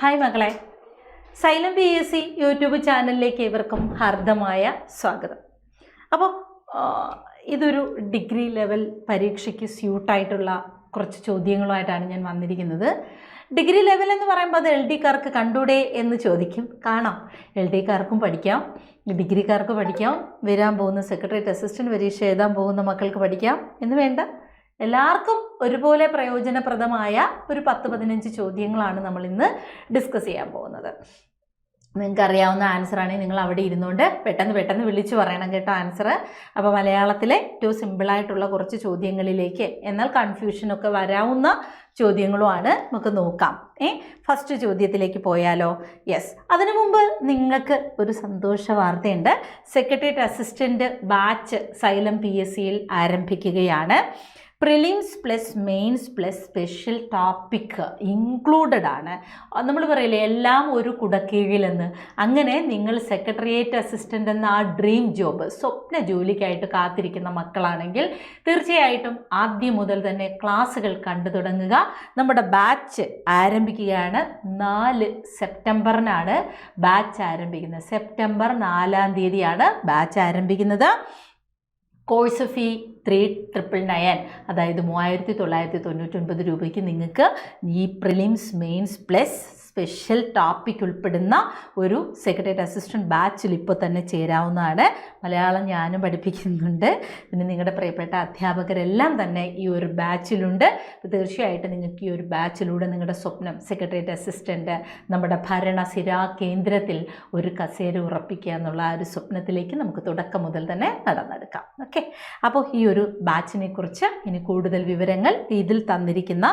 Hi മകളെ, xylem PSC YouTube ചാനലിലേക്ക് ഏവർക്കും ഹാർദമായ സ്വാഗതം. അപ്പോൾ ഇതൊരു ഡിഗ്രി ലെവൽ പരീക്ഷയ്ക്ക് സ്യൂട്ടായിട്ടുള്ള കുറച്ച് ചോദ്യങ്ങളുമായിട്ടാണ് ഞാൻ വന്നിരിക്കുന്നത്. ഡിഗ്രി ലെവൽ എന്ന് പറയുമ്പോൾ അത് LD കാർക്ക് കണ്ടൂടെ എന്ന് ചോദിക്കും. കാണാം, LD കാർക്കും പഠിക്കാം, ഡിഗ്രിക്കാർക്ക് പഠിക്കാം, വരാൻ പോകുന്ന സെക്രട്ടേറിയറ്റ് അസിസ്റ്റൻറ്റ് പരീക്ഷ എഴുതാൻ പോകുന്ന മക്കൾക്ക് പഠിക്കാം എന്ന് വേണ്ട, എല്ലാവർക്കും ഒരുപോലെ പ്രയോജനപ്രദമായ ഒരു 10-15 ചോദ്യങ്ങളാണ് നമ്മൾ ഇന്ന് ഡിസ്കസ് ചെയ്യാൻ പോകുന്നത്. നിങ്ങൾക്ക് അറിയാവുന്ന ആൻസറാണെങ്കിൽ നിങ്ങൾ അവിടെ ഇരുന്നുകൊണ്ട് പെട്ടെന്ന് വിളിച്ചു പറയണം കേട്ടോ ആൻസർ. അപ്പോൾ മലയാളത്തിലെ ഏറ്റവും സിമ്പിളായിട്ടുള്ള കുറച്ച് ചോദ്യങ്ങളിലേക്ക്, എന്നാൽ കൺഫ്യൂഷനൊക്കെ വരാവുന്ന ചോദ്യങ്ങളുമാണ് നമുക്ക് നോക്കാം. ഫസ്റ്റ് ചോദ്യത്തിലേക്ക് പോയാലോ? യെസ്, അതിനു മുമ്പ് നിങ്ങൾക്ക് ഒരു സന്തോഷ വാർത്തയുണ്ട്. സെക്രട്ടേറിയറ്റ് അസിസ്റ്റൻറ്റ് ബാച്ച് സൈലം PSCയിൽ ആരംഭിക്കുകയാണ്. Prelims plus mains plus special topic included ആണ്. നമ്മൾ പറയില്ലേ എല്ലാം ഒരു കുടക്കീഴിലെന്ന്. അങ്ങനെ നിങ്ങൾ സെക്രട്ടേറിയറ്റ് അസിസ്റ്റൻ്റ് എന്ന ആ ഡ്രീം ജോബ്, സ്വപ്ന ജോലിക്കായിട്ട് കാത്തിരിക്കുന്ന മക്കളാണെങ്കിൽ തീർച്ചയായിട്ടും ആദ്യം മുതൽ തന്നെ ക്ലാസ്സുകൾ കണ്ടു തുടങ്ങുക. നമ്മുടെ ബാച്ച് ആരംഭിക്കുകയാണ്. 4 സെപ്റ്റംബറിനാണ് ബാച്ച് ആരംഭിക്കുന്നത്. സെപ്റ്റംബർ 4-ാം തീയതിയാണ് ബാച്ച് ആരംഭിക്കുന്നത്. കോഴ്സ് ഫീ 3,999, അതായത് 3,999 രൂപയ്ക്ക് നിങ്ങൾക്ക് ഈ prelims mains plus special topic ഉൾപ്പെടുന്ന ഒരു സെക്രട്ടേറിയറ്റ് അസിസ്റ്റൻറ്റ് ബാച്ചിൽ ഇപ്പോൾ തന്നെ ചേരാവുന്നതാണ്. മലയാളം ഞാനും പഠിപ്പിക്കുന്നുണ്ട്, പിന്നെ നിങ്ങളുടെ പ്രിയപ്പെട്ട അധ്യാപകരെല്ലാം തന്നെ ഈ ഒരു ബാച്ചിലുണ്ട്. തീർച്ചയായിട്ടും നിങ്ങൾക്ക് ഈ ഒരു ബാച്ചിലൂടെ നിങ്ങളുടെ സ്വപ്നം സെക്രട്ടേറിയറ്റ് അസിസ്റ്റൻറ്റ്, നമ്മുടെ ഭരണസിരാ കേന്ദ്രത്തിൽ ഒരു കസേര ഉറപ്പിക്കുക എന്നുള്ള ആ ഒരു സ്വപ്നത്തിലേക്ക് നമുക്ക് തുടക്കം മുതൽ തന്നെ നടന്നെടുക്കാം. ഓക്കെ, അപ്പോൾ ഈ ഒരു ബാച്ചിനെ കുറിച്ച് ഇനി കൂടുതൽ വിവരങ്ങൾ ഇതിൽ തന്നിരിക്കുന്ന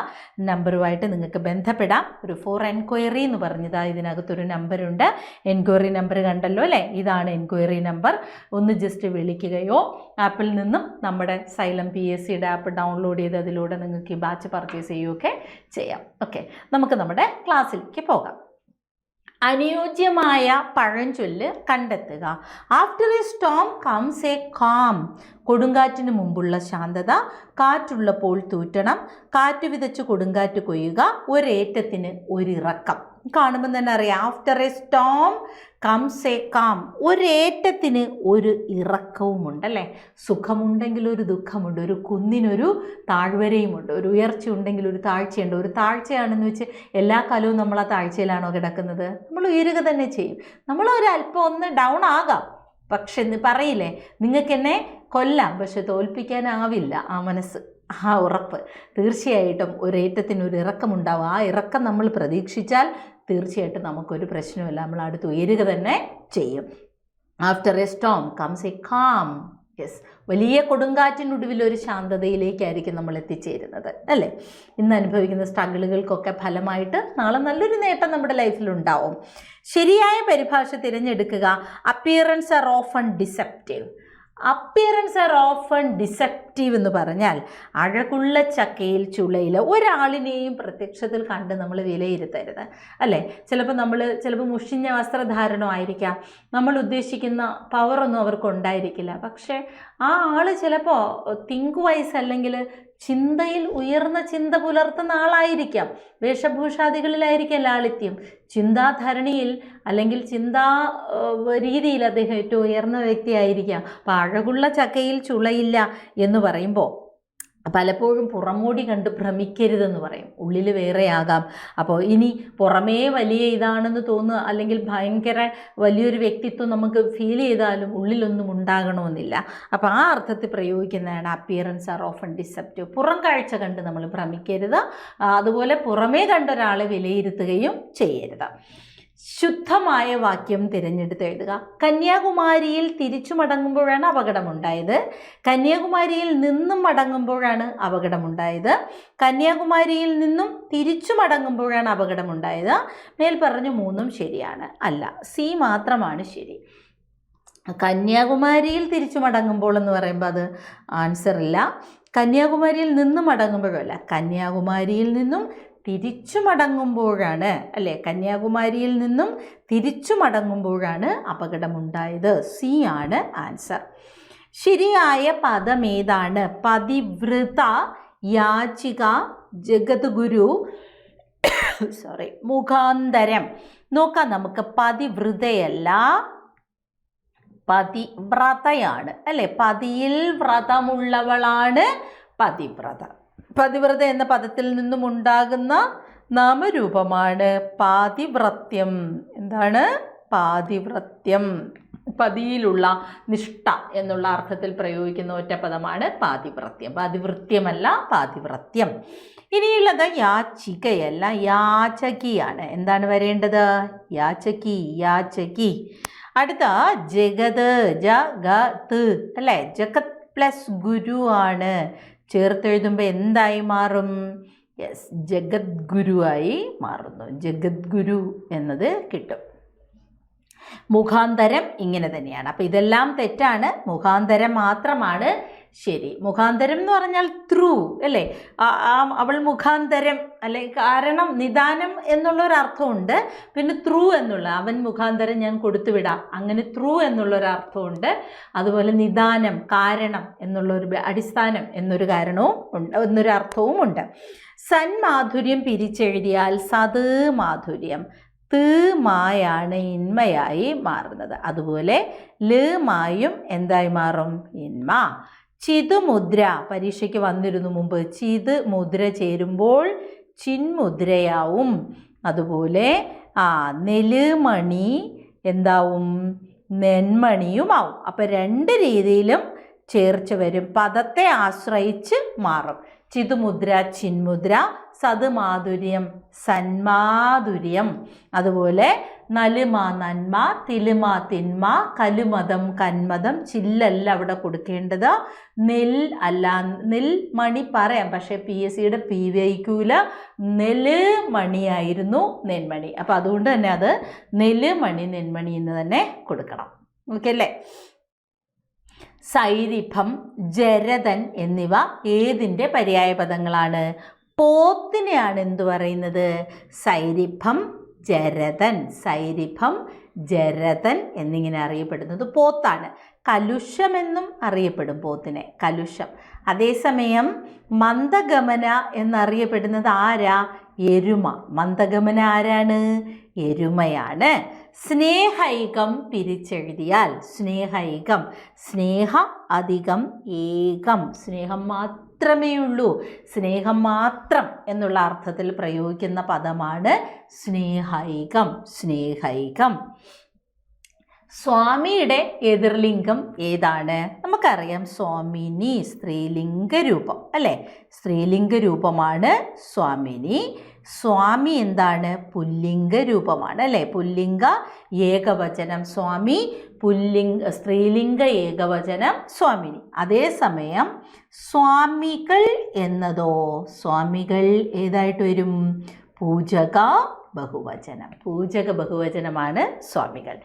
നമ്പറുമായിട്ട് നിങ്ങൾക്ക് ബന്ധപ്പെടാം. ഒരു ഫോർ എൻക്വയറി എന്ന് പറഞ്ഞതാ ഇതിനകത്തൊരു നമ്പറുണ്ട്. എൻക്വയറി നമ്പർ കണ്ടല്ലോ അല്ലേ? ഇതാണ് എൻക്വയറി നമ്പർ. ഒന്ന് ജസ്റ്റ് വിളിക്കുകയോ ആപ്പിൽ നിന്നും നമ്മുടെ സൈലം PSCയുടെ ആപ്പ് ഡൗൺലോഡ് ചെയ്ത് അതിലൂടെ നിങ്ങൾക്ക് ഈ ബാച്ച് പർച്ചേസ് ചെയ്യുകയൊക്കെ ചെയ്യാം. ഓക്കെ, നമുക്ക് നമ്മുടെ ക്ലാസ്സിലേക്ക് പോകാം. അനുയോജ്യമായ പഴഞ്ചൊല്ല് കണ്ടെത്തുക. After a storm comes a calm. കൊടുങ്കാറ്റിന് മുമ്പുള്ള ശാന്തത. കാറ്റുള്ളപ്പോൾ തൂറ്റണം. കാറ്റ് വിതച്ച് കൊടുങ്കാറ്റ് കൊയ്യുക. ഒരേറ്റത്തിന് ഒരിറക്കം. കാണുമ്പോൾ തന്നെ അറിയാം, after a storm comes a calm. ഒരേറ്റത്തിന് ഒരു ഇറക്കവുമുണ്ട് അല്ലേ? സുഖമുണ്ടെങ്കിൽ ഒരു ദുഃഖമുണ്ട്, ഒരു കുന്നിനൊരു താഴ്വരയുമുണ്ട്, ഒരു ഉയർച്ച ഉണ്ടെങ്കിൽ ഒരു താഴ്ചയുണ്ട്. ഒരു താഴ്ചയാണെന്ന് വെച്ച് എല്ലാ കാലവും നമ്മൾ ആ താഴ്ചയിലാണോ കിടക്കുന്നത്? നമ്മൾ ഉയരുക തന്നെ ചെയ്യും. നമ്മൾ ഒരല്പം ഒന്ന് ഡൗൺ ആകാം, പക്ഷെ എന്ന് പറയില്ലേ, നിങ്ങൾക്ക് എന്നെ കൊല്ലാം പക്ഷെ തോൽപ്പിക്കാനാവില്ല ആ മനസ്സ്, ആ ഉറപ്പ്. തീർച്ചയായിട്ടും ഒരേറ്റത്തിന് ഒരു ഇറക്കമുണ്ടാവും. ആ ഇറക്കം നമ്മൾ പ്രതീക്ഷിച്ചാൽ തീർച്ചയായിട്ടും നമുക്കൊരു പ്രശ്നമില്ല, നമ്മൾ അടുത്ത് ഉയരുക തന്നെ ചെയ്യും. After a storm comes a calm. Yes, വലിയ കൊടുങ്കാറ്റിനൊടുവിൽ ഒരു ശാന്തതയിലേക്കായിരിക്കും നമ്മൾ എത്തിച്ചേരുന്നത് അല്ലേ? ഇന്ന് അനുഭവിക്കുന്ന സ്ട്രഗിളുകൾക്കൊക്കെ ഫലമായിട്ട് നാളെ നല്ലൊരു നേട്ടം നമ്മുടെ ലൈഫിലുണ്ടാവും. ശരിയായ പരിഭാഷ തിരഞ്ഞെടുക്കുക. Appearance are often deceptive. Appearance are often deceptive എന്ന് പറഞ്ഞാൽ അഴകുള്ള ചക്കയിൽ ചുളയിൽ. ഒരാളിനെയും പ്രത്യക്ഷത്തിൽ കണ്ട് നമ്മൾ വിലയിരുത്തരുത് അല്ലേ? ചിലപ്പോൾ മുഷിഞ്ഞ വസ്ത്രധാരണമായിരിക്കാം, നമ്മൾ ഉദ്ദേശിക്കുന്ന പവറൊന്നും അവർക്ക് ഉണ്ടായിരിക്കില്ല. പക്ഷേ ആ ആൾ ചിലപ്പോൾ തിങ്ക് വൈസ് അല്ലെങ്കിൽ ചിന്തയിൽ ഉയർന്ന ചിന്ത പുലർത്തുന്ന ആളായിരിക്കാം. വേഷഭൂഷാദികളിലായിരിക്കാം ലാളിത്യം. ചിന്താധരണിയിൽ അല്ലെങ്കിൽ ചിന്താ രീതിയിൽ അദ്ദേഹം ഏറ്റവും ഉയർന്ന വ്യക്തിയായിരിക്കാം. അപ്പോൾ അഴകുള്ള ചക്കയിൽ ചുളയില്ല എന്ന് പറയുമ്പോൾ പലപ്പോഴും പുറമോടി കണ്ട് ഭ്രമിക്കരുതെന്ന് പറയും. ഉള്ളിൽ വേറെയാകാം. അപ്പോൾ ഇനി പുറമേ വലിയ ഇതാണെന്ന് തോന്നുക, അല്ലെങ്കിൽ ഭയങ്കര വലിയൊരു വ്യക്തിത്വം നമുക്ക് ഫീൽ ചെയ്താലും ഉള്ളിലൊന്നും ഉണ്ടാകണമെന്നില്ല. അപ്പോൾ ആ അർത്ഥത്തിൽ പ്രയോഗിക്കുന്നതാണ് അപ്പിയറൻസ് ആർ ഓഫൺ ഡിസെപ്റ്റീവ്. പുറം കാഴ്ച കണ്ട് നമ്മൾ ഭ്രമിക്കരുത്, അതുപോലെ പുറമേ കണ്ട ഒരാളെ വിലയിരുത്തുകയും ചെയ്യരുത്. ശുദ്ധമായ വാക്യം തിരഞ്ഞെടുത്ത് എഴുതുക. കന്യാകുമാരിയിൽ തിരിച്ചു മടങ്ങുമ്പോഴാണ് അപകടമുണ്ടായത്. കന്യാകുമാരിയിൽ നിന്നും മടങ്ങുമ്പോഴാണ് അപകടമുണ്ടായത്. കന്യാകുമാരിയിൽ നിന്നും തിരിച്ചു മടങ്ങുമ്പോഴാണ് അപകടമുണ്ടായത്. മേൽ പറഞ്ഞു 3ഉം ശരിയാണ്. അല്ല, C മാത്രമാണ് ശരി. കന്യാകുമാരിയിൽ തിരിച്ചു മടങ്ങുമ്പോൾ എന്ന് പറയുമ്പോൾ അത് ആൻസർ ഇല്ല. കന്യാകുമാരിയിൽ നിന്നും മടങ്ങുമ്പോഴല്ല, കന്യാകുമാരിയിൽ നിന്നും തിരിച്ചു മടങ്ങുമ്പോഴാണ് അല്ലേ? കന്യാകുമാരിയിൽ നിന്നും തിരിച്ചു മടങ്ങുമ്പോഴാണ് അപകടമുണ്ടായത്. C ആണ് ആൻസർ. ശരിയായ പദം ഏതാണ്? പതിവ്രത, യാചിക, ജഗദ്ഗുരു, മുഖാന്തരം. നോക്കാം നമുക്ക്. പതിവ്രതയല്ല, പതിവ്രതയാണ് അല്ലേ? പതിയിൽ വ്രതമുള്ളവളാണ് പതിവ്രത. പതിവ്രത എന്ന പദത്തിൽ നിന്നും ഉണ്ടാകുന്ന നാമരൂപമാണ് പാതിവ്രത്യം. എന്താണ്? പാതിവ്രത്യം. പതിയിലുള്ള നിഷ്ഠ എന്നുള്ള അർത്ഥത്തിൽ പ്രയോഗിക്കുന്ന ഒറ്റ പദമാണ് പാതിവ്രത്യം. പാതിവൃത്യമല്ല, പാതിവ്രത്യം. ഇനിയുള്ളത് യാചികയല്ല, യാചകിയാണ്. എന്താണ് വരേണ്ടത്? യാചകി, യാചകി. അടുത്ത ജഗത്, ജഗത് അല്ലേ? ജഗത് പ്ലസ് ഗുരു ആണ്. ചേർത്തെഴുതുമ്പോൾ എന്തായി മാറും? യെസ്, ജഗദ്ഗുരുവായി മാറുന്നു. ജഗദ്ഗുരു എന്നത് കിട്ടും. മുഖാന്തരം ഇങ്ങനെ തന്നെയാണ്. അപ്പം ഇതെല്ലാം തെറ്റാണ്. മുഖാന്തരം മാത്രമാണ് ശരി. മുഖാന്തരം എന്ന് പറഞ്ഞാൽ ത്രൂ അല്ലേ? അവൾ മുഖാന്തരം അല്ലെ, കാരണം നിദാനം എന്നുള്ളൊരർത്ഥമുണ്ട്. പിന്നെ ത്രൂ എന്നുള്ള, അവൻ മുഖാന്തരം ഞാൻ കൊടുത്തുവിടാം, അങ്ങനെ ത്രൂ എന്നുള്ളൊരർത്ഥമുണ്ട്. അതുപോലെ നിദാനം, കാരണം എന്നുള്ളൊരു അടിസ്ഥാനം എന്നൊരു കാരണവും ഉണ്ട്, എന്നൊരു അർത്ഥവും ഉണ്ട്. സന്മാധുര്യം പിരിച്ചെഴുതിയാൽ സത് മാധുര്യം, ത് മായാണ് ഇന്മയായി മാറുന്നത്. അതുപോലെ ല് മായും എന്തായി മാറും? ഇന്മ. ചിതുമുദ്ര പരീക്ഷയ്ക്ക് വന്നിരുന്നു മുമ്പ്. ചിത് മുദ്ര ചേരുമ്പോൾ ചിന്മുദ്രയാവും. അതുപോലെ നെല്മണി എന്താവും? നെന്മണിയുമാവും. അപ്പം രണ്ട് രീതിയിലും ചേർച്ച വരും. പദത്തെ ആശ്രയിച്ച് മാറും. ചിതുമുദ്ര ചിന്മുദ്ര, സതുമാധുര്യം സന്മാധുര്യം. അതുപോലെ നലുമ നന്മ, തിലുമ തിന്മ, കലുമതം കന്മതം. ചില്ലല്ല അവിടെ കൊടുക്കേണ്ടത്, നെൽ അല്ല. നെൽമണി പറയാം, പക്ഷേ PSCയുടെ PYQല് നെല് മണിയായിരുന്നു നെന്മണി. അപ്പം അതുകൊണ്ട് തന്നെ അത് നെല്മണി നെന്മണി എന്ന് തന്നെ കൊടുക്കണം. ഓക്കെ അല്ലേ? സൈരിഭം, ജരതൻ എന്നിവ ഏതിൻ്റെ പര്യായ പദങ്ങളാണ്? പോത്തിനെയാണ് എന്തു പറയുന്നത്? സൈരിഭം, ജരതൻ. സൈരിഭം, ജരതൻ എന്നിങ്ങനെ അറിയപ്പെടുന്നത് പോത്താണ്. കലുഷമെന്നും അറിയപ്പെടും പോത്തിനെ, കലുഷം. അതേസമയം മന്ദഗമന എന്നറിയപ്പെടുന്നത് ആരാ? എരുമ. മന്ദഗമന ആരാണ്? എരുമയാണ്. സ്നേഹൈകം പിരിച്ചെഴുതിയാൽ സ്നേഹൈകം, സ്നേഹ അധികം ഏകം, സ്നേഹം മാത്രമേ ഉള്ളൂ, സ്നേഹം മാത്രം എന്നുള്ള അർത്ഥത്തിൽ പ്രയോഗിക്കുന്ന പദമാണ് സ്നേഹൈകം. സ്നേഹൈകം. സ്വാമിയുടെ എതിർലിംഗം ഏതാണ്? നമുക്കറിയാം, സ്വാമിനി സ്ത്രീലിംഗ രൂപം അല്ലേ? സ്ത്രീലിംഗ രൂപമാണ് സ്വാമിനി. സ്വാമി എന്താണ്? പുല്ലിംഗ രൂപമാണ് അല്ലേ? പുല്ലിംഗ ഏകവചനം സ്വാമി, സ്ത്രീലിംഗ ഏകവചനം സ്വാമിനി. അതേസമയം സ്വാമികൾ എന്നതോ? സ്വാമികൾ ഏതായിട്ട് വരും? പൂജക ബഹുവചനം. പൂജക ബഹുവചനമാണ് സ്വാമികൾ.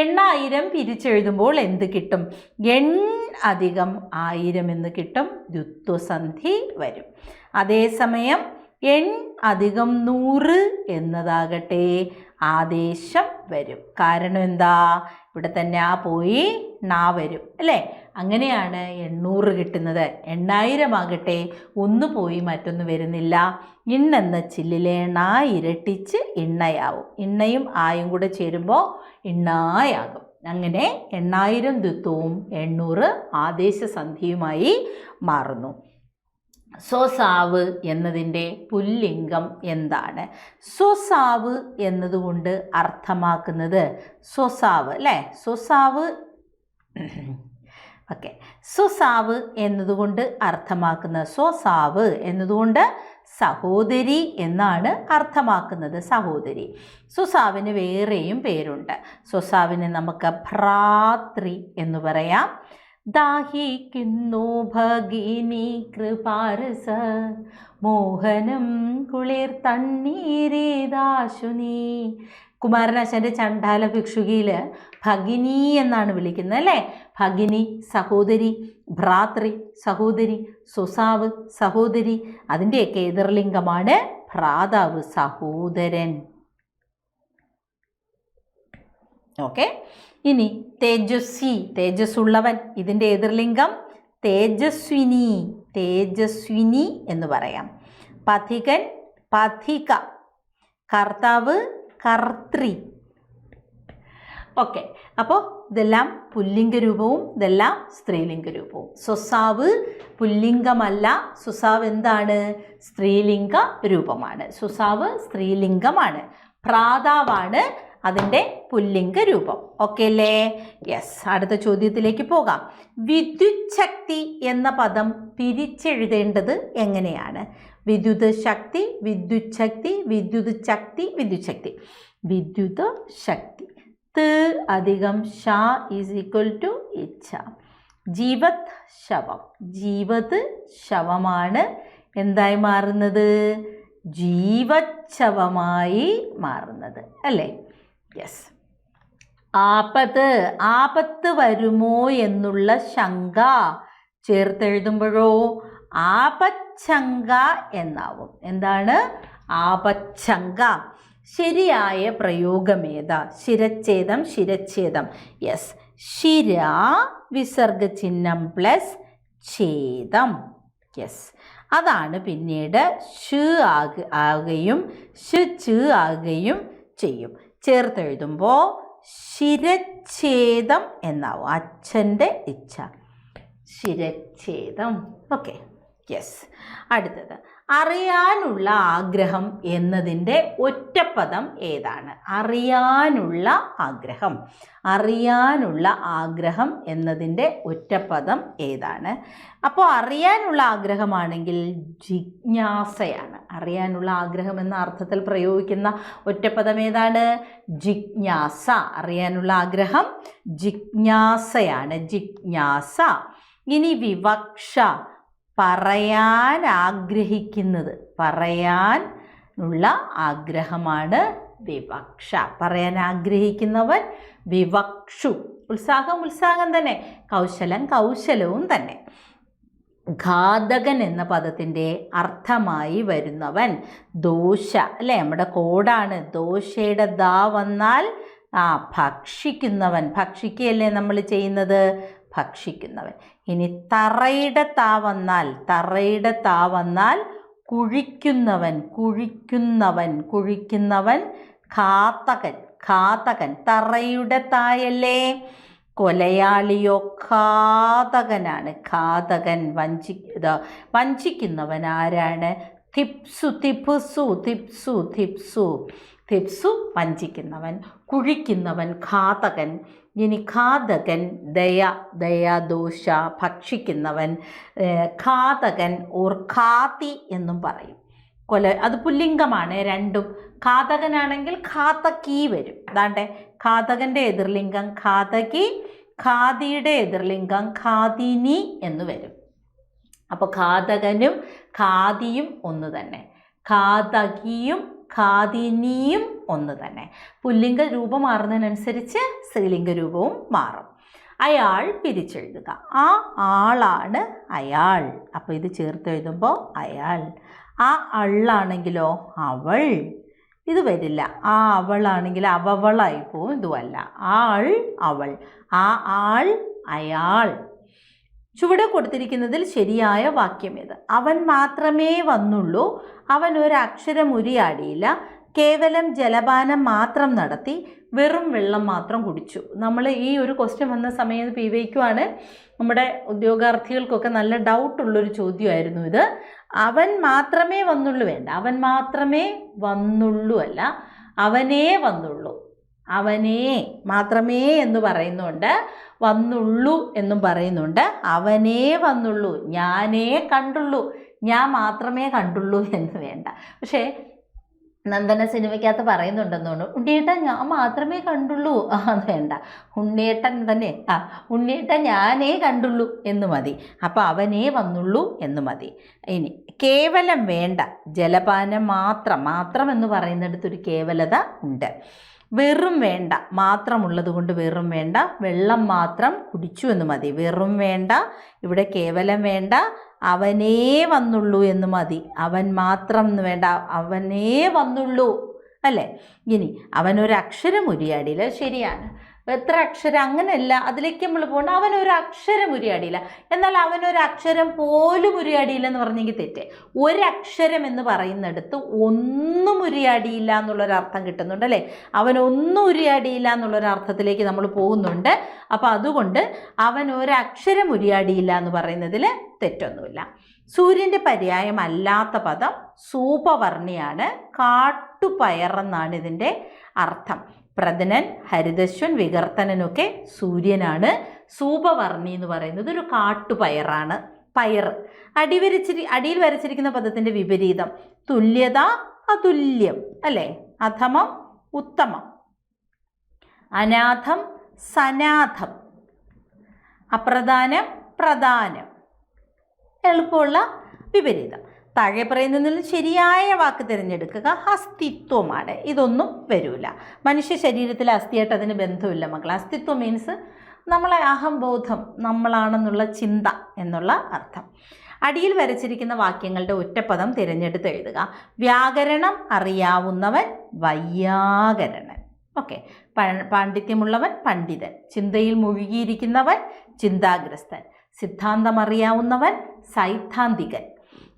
8000 പിരിച്ചെഴുതുമ്പോൾ എന്ത് കിട്ടും? എൺ അധികം 1000 എന്ന് കിട്ടും. ദ്വിത്വസന്ധി വരും. അതേസമയം എൺ അധികം 100 എന്നതാകട്ടെ ആദേശം വരും. കാരണം എന്താ? ഇവിടെ തന്നെ ആ പോയി നാ വരും അല്ലേ? അങ്ങനെയാണ് 800 കിട്ടുന്നത്. 8000 ആകട്ടെ ഒന്ന് പോയി മറ്റൊന്ന് വരുന്നില്ല. ഇണ്ണെന്ന ചില്ലിലെ ണ ഇരട്ടിച്ച് ഇണ്ണയാവും. ഇണ്ണയും ആയും കൂടെ ചേരുമ്പോൾ ഇണ്ണായാകും. അങ്ങനെ 8000 ദ്വിത്വവും 800 ആദേശസന്ധിയുമായി മാറുന്നു. സ്വസാവ് എന്നതിൻ്റെ പുല്ലിംഗം എന്താണ്? സ്വസാവ് എന്നതുകൊണ്ട് അർത്ഥമാക്കുന്നത് സ്വസാവ് അല്ലേ? സ്വസാവ് ഓക്കെ. സ്വസാവ് എന്നതുകൊണ്ട് അർത്ഥമാക്കുന്നത്, സ്വസാവ് എന്നതുകൊണ്ട് സഹോദരി എന്നാണ് അർത്ഥമാക്കുന്നത്. സഹോദരി. സ്വസാവിന് വേറെയും പേരുണ്ട്. സ്വസാവിന് നമുക്ക് ഭ്രാതൃ എന്ന് പറയാം. ദാഹിക്കുന്നു ഭഗിനി കൃപാരസ മോഹനം കുളിർ തണ്ണീരേദാശു നീ. കുമാരനാശാൻ്റെ ചണ്ഡാല ഭിക്ഷുകിയിൽ ഭഗിനി എന്നാണ് വിളിക്കുന്നത് അല്ലേ? ഭഗിനി സഹോദരി, ഭ്രാതൃ സഹോദരി, സ്വസാവ് സഹോദരി. അതിൻ്റെയൊക്കെ എതിർലിംഗമാണ് ഭ്രാതാവ്, സഹോദരൻ. ഓക്കെ. ഇനി തേജസ്വി, തേജസ്സുള്ളവൻ. ഇതിൻ്റെ എതിർലിംഗം തേജസ്വിനി, തേജസ്വിനി എന്ന് പറയാം. പഥികൻ, പഥിക. കർത്താവ് കർത്തൃ. ഓക്കെ, അപ്പോൾ ഇതെല്ലാം പുല്ലിംഗ രൂപവും ഇതെല്ലാം സ്ത്രീലിംഗ രൂപവും. സ്വസാവ് പുല്ലിംഗമല്ല, സ്വസാവ് എന്താണ്? സ്ത്രീലിംഗ രൂപമാണ്. സ്വസാവ് സ്ത്രീലിംഗമാണ്. പ്രാതാവാണ് അതിൻ്റെ പുല്ലിംഗ രൂപം. ഓക്കെ അല്ലേ? യെസ്. അടുത്ത ചോദ്യത്തിലേക്ക് പോകാം. വിദ്യുത് ശക്തി എന്ന പദം പിരിച്ചെഴുതേണ്ടത് എങ്ങനെയാണ്? വിദ്യുത് ശക്തി, വിദ്യുത് ശക്തി, വിദ്യുത് ശക്തി, വിദ്യുത് ശക്തി. വിദ്യുത് ശക്തി ത് അധികം ഷ ഈസ് ഈക്വൽ ടു ഇച്ഛ. ജീവത് ശവം, ജീവത് ശവമാണ് എന്തായി മാറുന്നത്? ജീവച്ഛവമായി മാറുന്നത് അല്ലേ? യെസ്. ആപത്ത്, ആപത്ത് വരുമോ എന്നുള്ള ശങ്ക ചേർത്തെഴുതുമ്പോഴോ ആപച്ഛങ്ക എന്നാവും. എന്താണ്? ആപച്ഛങ്ക. ശരിയായ പ്രയോഗമേതാ? ശിരച്ഛേദം, ശിരച്ഛേദം. യെസ്. ശിര വിസർഗചിഹ്നം പ്ലസ് ഛേദം. യെസ്. അതാണ് പിന്നീട് ഷ് ആകുകയും ഷ് ആകുകയും ചെയ്യും. ചേർത്തെഴുതുമ്പോൾ ശിരച്ഛേദം എന്നാവും. അച്ഛൻ്റെ ഇച്ഛ, ശിരച്ഛേദം. Okay, yes. അടുത്തത് അറിയാനുള്ള ആഗ്രഹം എന്നതിൻ്റെ ഒറ്റപ്പദം ഏതാണ്? അറിയാനുള്ള ആഗ്രഹം, അറിയാനുള്ള ആഗ്രഹം എന്നതിൻ്റെ ഒറ്റപ്പദം ഏതാണ്? അപ്പോൾ അറിയാനുള്ള ആഗ്രഹമാണെങ്കിൽ ജിജ്ഞാസയാണ്. അറിയാനുള്ള ആഗ്രഹം എന്ന അർത്ഥത്തിൽ പ്രയോഗിക്കുന്ന ഒറ്റപ്പദം ഏതാണ്? ജിജ്ഞാസ. അറിയാനുള്ള ആഗ്രഹം ജിജ്ഞാസയാണ്, ജിജ്ഞാസ. ഇനി വിവക്ഷ, പറയാൻ ആഗ്രഹിക്കുന്നത്, പറയാനുള്ള ആഗ്രഹമാണ് വിവക്ഷ. പറയാൻ ആഗ്രഹിക്കുന്നവൻ വിവക്ഷു. ഉത്സാഹം ഉത്സാഹം തന്നെ, കൗശലം കൗശലവും തന്നെ. ഘാതകൻ എന്ന പദത്തിൻ്റെ അർത്ഥമായി വരുന്നവൻ ദോശ അല്ലേ? നമ്മുടെ കോഡാണ്. ദോശയുടെ ദാ വന്നാൽ ഭക്ഷിക്കുന്നവൻ, ഭക്ഷിക്കുകയല്ലേ നമ്മൾ ചെയ്യുന്നത്? ഭക്ഷിക്കുന്നവൻ. ഇനി തറയുടെ താ വന്നാൽ, തറയുടെ താ വന്നാൽ കുഴിക്കുന്നവൻ, കുഴിക്കുന്നവൻ, കുഴിക്കുന്നവൻ. ഘാതകൻ, ഘാതകൻ. തറയുടെ തായല്ലേ? കൊലയാളിയോ ഘാതകനാണ്, ഘാതകൻ. വഞ്ചിക്കുന്നവൻ ആരാണ്? തിപ്സു, തിപ്സു, തിപ്സു, തിപ്സു, തിപ്സു വഞ്ചിക്കുന്നവൻ. കുഴിക്കുന്നവൻ ഘാതകൻ. ഇനി ഘാതകൻ ദയ, ദയാദോഷ, ഭക്ഷിക്കുന്നവൻ. ഘാതകൻ ഓർ ഘാതി എന്നും പറയും. അത് പുല്ലിംഗമാണ് രണ്ടും. ഘാതകനാണെങ്കിൽ ഘാതകി വരും. അതാണ്ടേ ഘാതകൻ്റെ എതിർലിംഗം ഘാതകി, ഖാദിയുടെ എതിർലിംഗം ഖാദിനി എന്ന് വരും. അപ്പോൾ ഘാതകനും ഖാദിയും ഒന്ന് തന്നെ, ഘാതകിയും ഖാദിനിയും ഒന്ന് തന്നെ. പുല്ലിംഗ രൂപം മാറുന്നതിനനുസരിച്ച് സ്ത്രീലിംഗ രൂപവും മാറും. അയാൾ പിരിച്ചെഴുതുക. ആ ആളാണ് അയാൾ. അപ്പോൾ ഇത് ചേർത്തെഴുതുമ്പോൾ അയാൾ. ആ അള്ളാണെങ്കിലോ അവൾ. ഇത് വരില്ല. ആ അവളാണെങ്കിൽ അവളായി പോവും. ഇതുമല്ല. ആൾ അവൾ, ആ ആൾ അയാൾ. ചുവടെ കൊടുത്തിരിക്കുന്നതിൽ ശരിയായ വാക്യം ഏത്? അവൻ മാത്രമേ വന്നുള്ളൂ, അവൻ ഒരു അക്ഷരം ഉരിയാടിയില്ല, കേവലം ജലപാനം മാത്രം നടത്തി, വെറും വെള്ളം മാത്രം കുടിച്ചു. നമ്മൾ ഈ ഒരു ക്വസ്റ്റ്യൻ വന്ന സമയത്ത് പിവയ്ക്കുവാണ്. നമ്മുടെ ഉദ്യോഗാർത്ഥികൾക്കൊക്കെ നല്ല ഡൗട്ടുള്ളൊരു ചോദ്യമായിരുന്നു ഇത്. അവൻ മാത്രമേ വന്നുള്ളൂ വേണ്ട, അവൻ മാത്രമേ വന്നുള്ളൂ അല്ല, അവനേ വന്നുള്ളൂ. അവനേ മാത്രമേ എന്ന് പറയുന്നുണ്ട്, വന്നുള്ളൂ എന്നും പറയുന്നുണ്ട്. അവനേ വന്നുള്ളൂ, ഞാനേ കണ്ടുള്ളൂ, ഞാൻ മാത്രമേ കണ്ടുള്ളൂ എന്ന് വേണ്ട. പക്ഷേ നന്ദന സിനിമയ്ക്കകത്ത് പറയുന്നുണ്ടെന്ന് തോന്നുന്നു, ഉണ്ണിയേട്ടൻ ഞാൻ മാത്രമേ കണ്ടുള്ളൂ അത് വേണ്ട, ഉണ്ണിയേട്ടൻ തന്നെ ഉണ്ണിയേട്ടൻ ഞാനേ കണ്ടുള്ളൂ എന്ന് മതി. അപ്പോൾ അവനേ വന്നുള്ളൂ എന്ന് മതി. ഇനി കേവലം വേണ്ട, ജലപാനം മാത്രം, മാത്രം എന്ന് പറയുന്നിടത്തൊരു കേവലത ഉണ്ട്. വെറും വേണ്ട, മാത്രമുള്ളത് കൊണ്ട് വെറും വേണ്ട, വെള്ളം മാത്രം കുടിച്ചു എന്ന് മതി. വെറും വേണ്ട, ഇവിടെ കേവലം വേണ്ട, അവനേ വന്നുള്ളൂ എന്ന് മതി. അവൻ മാത്രം എന്ന് വേണ്ട, അവനേ വന്നുള്ളൂ അല്ലേ. ഇനി അവനൊരക്ഷരം ഉരിയാടിയില്ല, ശരിയാണ്. എത്ര അക്ഷരം അങ്ങനെയല്ല, അതിലേക്ക് നമ്മൾ പോകണ്ട. അവനൊരു അക്ഷരം ഉരിയാടിയില്ല. എന്നാൽ അവനൊരു അക്ഷരം പോലും ഉരിയാടിയില്ല എന്ന് പറഞ്ഞെങ്കിൽ തെറ്റ്. ഒരക്ഷരം എന്ന് പറയുന്നിടത്ത് ഒന്നും ഉരിയാടിയില്ല എന്നുള്ളൊരർത്ഥം കിട്ടുന്നുണ്ട് അല്ലേ? അവനൊന്നും ഉരിയാടിയില്ല എന്നുള്ളൊരർത്ഥത്തിലേക്ക് നമ്മൾ പോകുന്നുണ്ട്. അപ്പോൾ അതുകൊണ്ട് അവൻ ഒരക്ഷരം ഉരിയാടിയില്ല എന്ന് പറയുന്നതിൽ തെറ്റൊന്നുമില്ല. സൂര്യൻ്റെ പര്യായമല്ലാത്ത പദം സൂപവർണിയാണ്. കാട്ടുപയറെന്നാണ് ഇതിൻ്റെ അർത്ഥം. പ്രഥനൻ, ഹരിതശ്വൻ, വികർത്തനനൊക്കെ സൂര്യനാണ്. സൂപവർണി എന്ന് പറയുന്നത് ഒരു കാട്ടുപയറാണ്. പയർ. അടിയിൽ വരച്ചിരിക്കുന്ന പദത്തിൻ്റെ വിപരീതം തുല്യത, അതുല്യം അല്ലേ? അധമം, ഉത്തമം. അനാഥം, സനാഥം. അപ്രധാനം, പ്രധാനം. എളുപ്പമുള്ള വിപരീതം. താഴെ പറയുന്നതിൽ ശരിയായ വാക്ക് തിരഞ്ഞെടുക്കുക. അസ്തിത്വമാണ്. ഇതൊന്നും വരില്ല. മനുഷ്യ ശരീരത്തിലെ അസ്ഥിയായിട്ട് അതിന് ബന്ധമില്ല മക്കളെ. അസ്തിത്വം മീൻസ് നമ്മളെ അഹംബോധം, നമ്മളാണെന്നുള്ള ചിന്ത എന്നുള്ള അർത്ഥം. അടിയിൽ വരച്ചിരിക്കുന്ന വാക്യങ്ങളുടെ ഒറ്റപ്പദം തിരഞ്ഞെടുത്ത് എഴുതുക. വ്യാകരണം അറിയാവുന്നവൻ വൈയാകരണൻ. ഓക്കെ. പാണ്ഡിത്യമുള്ളവൻ പണ്ഡിതൻ. ചിന്തയിൽ മുഴുകിയിരിക്കുന്നവൻ ചിന്താഗ്രസ്തൻ. സിദ്ധാന്തം അറിയാവുന്നവൻ സൈദ്ധാന്തികൻ.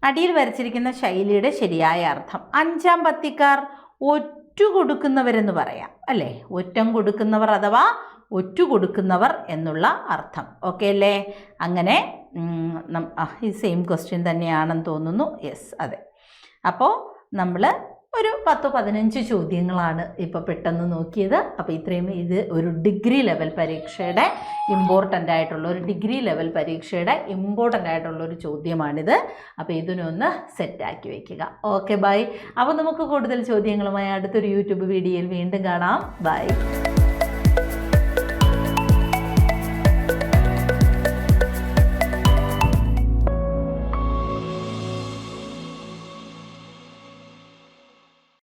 അടിയിൽ വരച്ചിരിക്കുന്ന ശൈലിയുടെ ശരിയായ അർത്ഥം. അഞ്ചാം പത്തിക്കാർ ഒറ്റു കൊടുക്കുന്നവരെന്ന് പറയാം അല്ലേ? ഒറ്റം കൊടുക്കുന്നവർ അഥവാ ഒറ്റു കൊടുക്കുന്നവർ എന്നുള്ള അർത്ഥം. ഓക്കെ അല്ലേ? അങ്ങനെ ഈ സെയിം ക്വസ്റ്റ്യൻ തന്നെയാണെന്ന് തോന്നുന്നു. യെസ്, അതെ. അപ്പോൾ നമ്മൾ ഒരു 10-15 ചോദ്യങ്ങളാണ് ഇപ്പോൾ പെട്ടെന്ന് നോക്കിയത്. അപ്പോൾ ഇത്രയും ഇത് ഒരു ഡിഗ്രി ലെവൽ പരീക്ഷയുടെ ഇമ്പോർട്ടൻ്റ് ആയിട്ടുള്ളൊരു ചോദ്യമാണിത്. അപ്പോൾ ഇതിനൊന്ന് സെറ്റാക്കി വയ്ക്കുക. Okay, bye. അപ്പോൾ നമുക്ക് കൂടുതൽ ചോദ്യങ്ങളുമായി അടുത്തൊരു യൂട്യൂബ് വീഡിയോയിൽ വീണ്ടും കാണാം. ബൈ.